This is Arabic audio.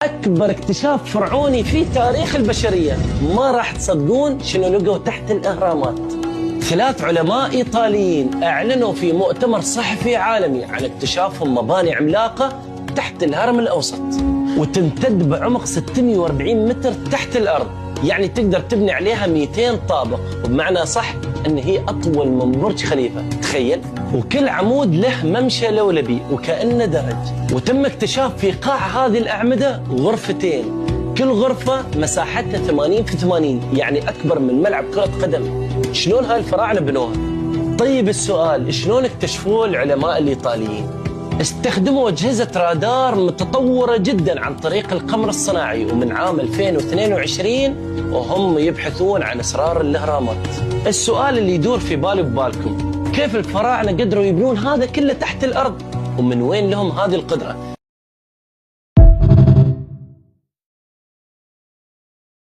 أكبر اكتشاف فرعوني في تاريخ البشرية. ما راح تصدقون شنو لقوا تحت الأهرامات. 3 علماء إيطاليين أعلنوا في مؤتمر صحفي عالمي عن اكتشافهم مباني عملاقة تحت الهرم الأوسط، وتمتد بعمق 640 متر تحت الأرض، يعني تقدر تبني عليها 200 طابق، وبمعنى صح أن هي أطول من برج خليفة، تخيل. وكل عمود له ممشى لولبي وكأنه درج. وتم اكتشاف في قاع هذه الأعمدة غرفتين، كل غرفة مساحتها 80 في 80، يعني أكبر من ملعب كرة قدم. شلون هاي الفراعنة بنوها؟ طيب السؤال، شلون اكتشفوه العلماء الإيطاليين؟ استخدموا أجهزة رادار متطورة جدا عن طريق القمر الصناعي، ومن عام 2022 وهم يبحثون عن أسرار الأهرامات. السؤال اللي يدور في بالي وبالكم، كيف الفراعنة قدروا يبنون هذا كله تحت الأرض؟ ومن وين لهم هذه القدرة؟